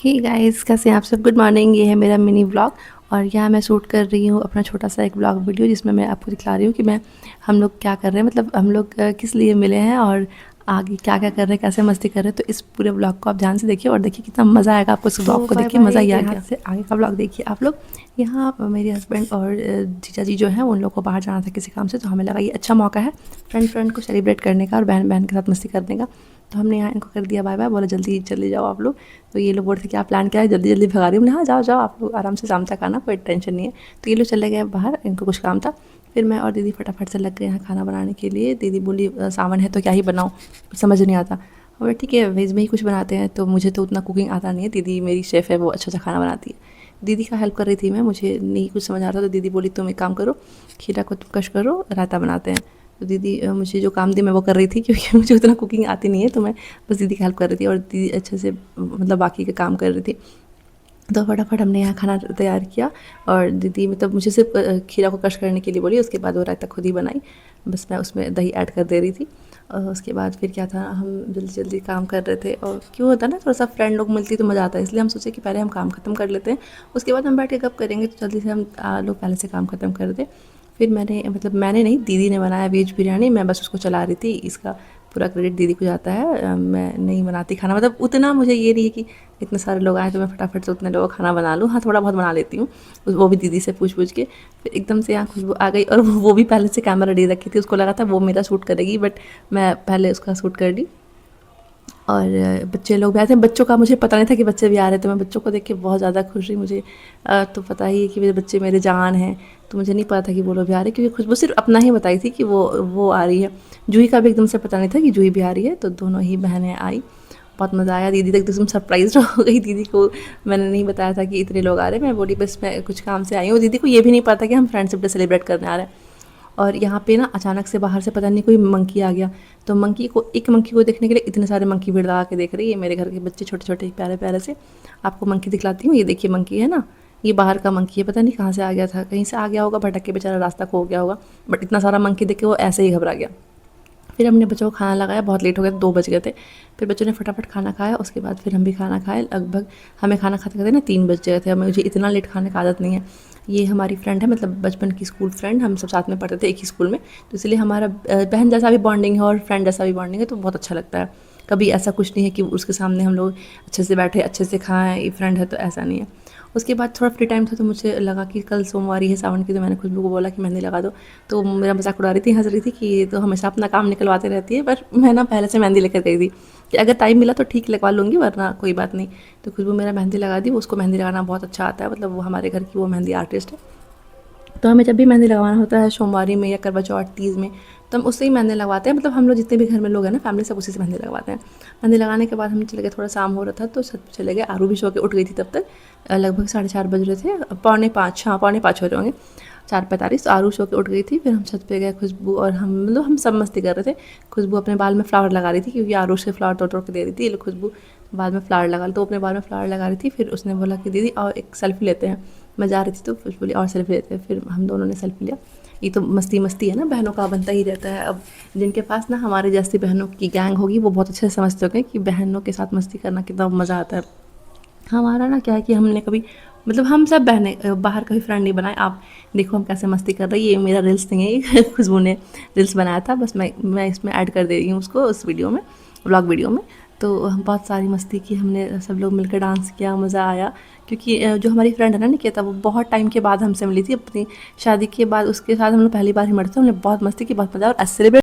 Hey guys, कैसे हैं आप सब। Good morning. ये है मेरा मिनी व्लॉग और यहाँ मैं शूट कर रही हूँ अपना छोटा सा एक व्लॉग वीडियो, जिसमें मैं आपको दिखला रही हूँ कि मैं हम लोग क्या कर रहे हैं, मतलब हम लोग किस लिए मिले हैं और आगे क्या क्या कर रहे हैं, कैसे मस्ती कर रहे हैं। तो इस पूरे व्लॉग को आप ध्यान से देखिए और देखिए कितना मज़ा आएगा आपको। इस व्लॉग को देखिए मज़ा ही आ गया। से आगे का व्लॉग देखिए आप लोग। यहाँ मेरे हस्बैंड और जीजा जी जो हैं उन लोग को बाहर जाना था किसी काम से, तो हमें लगा ये अच्छा मौका है फ्रेंड को सेलिब्रेट करने का और बहन बहन के साथ मस्ती करने का। तो हमने यहाँ इनको कर दिया बाय बाय, बोला जल्दी चले जाओ आप लोग। तो ये लोग बोल रहे थे क्या प्लान क्या है, जल्दी जल्दी भगा रही हूँ। हाँ जाओ जाओ आप लोग आराम से शाम तक आना, कोई टेंशन नहीं है। तो ये लोग चले गए बाहर, इनको कुछ काम था। फिर मैं और दीदी फटाफट से लग गए यहाँ खाना बनाने के लिए। दीदी बोली सावन है तो क्या ही बनाऊँ, समझ नहीं आता। और ठीक है वेज में ही कुछ बनाते हैं। तो मुझे तो उतना कुकिंग आता नहीं है, दीदी मेरी शेफ़ है, वो अच्छा अच्छा खाना बनाती है। दीदी का हेल्प कर रही थी मैं, मुझे नहीं कुछ समझ आ रहा था। तो दीदी बोली तुम एक काम करो, खीरा को तुम कश करो, रायता बनाते हैं। तो दीदी मुझे जो काम दी मैं वो कर रही थी, क्योंकि मुझे उतना कुकिंग आती नहीं है। तो मैं बस दीदी की हेल्प कर रही थी और दीदी अच्छे से मतलब बाकी का काम कर रही थी। तो फटाफट हमने यहाँ खाना तैयार किया और दीदी मतलब मुझे सिर्फ खीरा को कश करने के लिए बोली, उसके बाद वो रायता खुद ही बनाई। बस मैं उसमें दही ऐड कर दे रही थी। और उसके बाद फिर क्या था, हम जल्दी जल्दी काम कर रहे थे। और क्यों होता है ना, थोड़ा सा फ्रेंड लोग मिलती तो मज़ा आता है, इसलिए हम सोचे कि पहले हम काम ख़त्म कर लेते हैं, उसके बाद हम बैठ के गप करेंगे। तो जल्दी से हम लोग पहले से काम ख़त्म कर दें। फिर मैंने नहीं, दीदी ने बनाया वेज बिरयानी। मैं बस उसको चला रही थी, इसका पूरा क्रेडिट दीदी को जाता है। मैं नहीं बनाती खाना, मतलब उतना मुझे ये नहीं है कि इतने सारे लोग आए तो मैं फटाफट से उतने लोगों का खाना बना लूँ। हाँ थोड़ा बहुत बना लेती हूँ, वो भी दीदी से पूछ पूछ के। फिर एकदम से यहाँ खुशबू आ गई और वो भी पहले से कैमरा रेडी रखी थी, उसको लगा था वो मेरा शूट करेगी, बट मैं पहले उसका शूट कर ली। और बच्चे लोग भी आए थे, बच्चों का मुझे पता नहीं था कि बच्चे भी आ रहे थे। मैं बच्चों को देख के बहुत ज़्यादा खुश हुई। मुझे तो पता ही है कि मेरे बच्चे मेरे जान हैं, तो मुझे नहीं पता था कि वो लोग भी आ रहे हैं, क्योंकि खुशबू सिर्फ अपना ही बताई थी कि वो आ रही है। जूही का भी एकदम से पता नहीं था कि जूही भी आ रही है। तो दोनों ही बहनें आई, बहुत मज़ा आया। दीदी तक एकदम सरप्राइज हो गई। दीदी को मैंने नहीं बताया था कि इतने लोग आ रहे हैं। मैं बोली बस मैं कुछ काम से आई हूँ। दीदी को ये भी नहीं पता कि हम फ्रेंडशिप डे सेलिब्रेट करने आ रहे हैं। और यहाँ पे ना अचानक से बाहर से पता नहीं कोई मंकी आ गया। तो एक मंकी को देखने के लिए इतने सारे मंकी भीड़ लगा के देख रही है। मेरे घर के बच्चे छोटे छोटे प्यारे प्यारे से। आपको मंकी दिखलाती हूँ, ये देखिए मंकी है ना, ये बाहर का मंकी है, पता नहीं कहाँ से आ गया था, कहीं से आ गया होगा, भटक के बेचारा रास्ता खो गया होगा। बट इतना सारा मंकी देख के वो ऐसे ही घबरा गया। फिर हमने बच्चों को खाना लगाया, बहुत लेट हो गया, 2 बज गए थे। फिर बच्चों ने फटाफट खाना खाया, उसके बाद फिर हम भी खाना खाए। लगभग हमें खाना खाते खाते ना 3 बज गए थे। मुझे इतना लेट खाने का आदत नहीं है। ये हमारी फ्रेंड है, मतलब बचपन की स्कूल फ्रेंड, हम सब साथ में पढ़ते थे एक ही स्कूल में। तो इसलिए हमारा बहन जैसा भी बॉन्डिंग है और फ्रेंड जैसा भी बॉन्डिंग है, तो बहुत अच्छा लगता है। कभी ऐसा कुछ नहीं है कि उसके सामने हम लोग अच्छे से बैठे अच्छे से खाएं, ये फ्रेंड है तो ऐसा नहीं है। उसके बाद थोड़ा फ्री टाइम था तो मुझे लगा कि कल सोमवार है सावन की, तो मैंने खुशबू को बोला कि मेहंदी लगा दो। तो मेरा मजाक उड़ा रही थी, हंस रही थी कि ये तो हमेशा अपना काम निकलवाते रहती है। पर मैं ना पहले से मेहंदी लेकर गई थी कि अगर टाइम मिला तो ठीक लगवा लूँगी, वरना कोई बात नहीं। तो खुशबू मेरा मेहंदी लगा दी। उसको मेहंदी लगाना बहुत अच्छा आता है, मतलब वो हमारे घर की वो मेहंदी आर्टिस्ट है। तो हमें जब भी मेहंदी लगवाना होता है सोमवारी में या करवा चौथ तीज में, तो हम उससे ही मेहंदी लगवाते हैं। मतलब हम लोग जितने भी घर में लोग हैं ना फैमिली, सब उसी से मेहंदी लगवाते हैं। मेहंदी लगाने के बाद हम चले गए, थोड़ा शाम हो रहा था तो छत पे चले गए। आरू भी सो के उठ गई थी तब तक। लगभग 4:30 बज रहे थे, पौने 5, हाँ पौने 5 हो रहे होंगे, 4:45। तो आरू सो के उठ गई थी। फिर हम छत पे गए, खुशबू और हम मतलब हम सब मस्ती कर रहे थे। खुशबू अपने बाल में फ्लावर लगा रही थी, क्योंकि आरू से फ्लावर तोड़ तोड़ के दे रही थी। ये लोग खुशबू बाल में फ्लावर लगा, तो अपने बाल में फ्लावर लगा रही थी। फिर उसने बोला कि दीदी और एक सेल्फी लेते हैं। मैं जा रही थी तो फिर बोली और सेल्फी लेते हैं। फिर हम दोनों ने सेल्फी लिया। ये तो मस्ती मस्ती है ना, बहनों का बनता ही रहता है। अब जिनके पास ना हमारे जैसी बहनों की गैंग होगी, वो बहुत अच्छे से समझते होंगे कि बहनों के साथ मस्ती करना कितना मज़ा आता है। हमारा ना क्या है कि हमने कभी मतलब हम सब बहनें बाहर कभी फ्रेंड नहीं बनाए। आप देखो हम कैसे मस्ती कर रही है। ये मेरा रील्स नहीं है, ये खुशबू ने रील्स बनाया था। बस मैं इसमें ऐड कर दे रही हूँ उसको, उस वीडियो में, व्लॉग वीडियो में। तो हम बहुत सारी मस्ती की हमने, सब लोग मिलकर डांस किया, मज़ा आया। क्योंकि जो हमारी फ्रेंड है ना निकिता, वो बहुत टाइम के बाद हमसे मिली थी अपनी शादी के बाद। उसके साथ हम लोग पहली बार ही मिले थे। हमने बहुत मस्ती की, बहुत मज़ा और सेलिब्रेट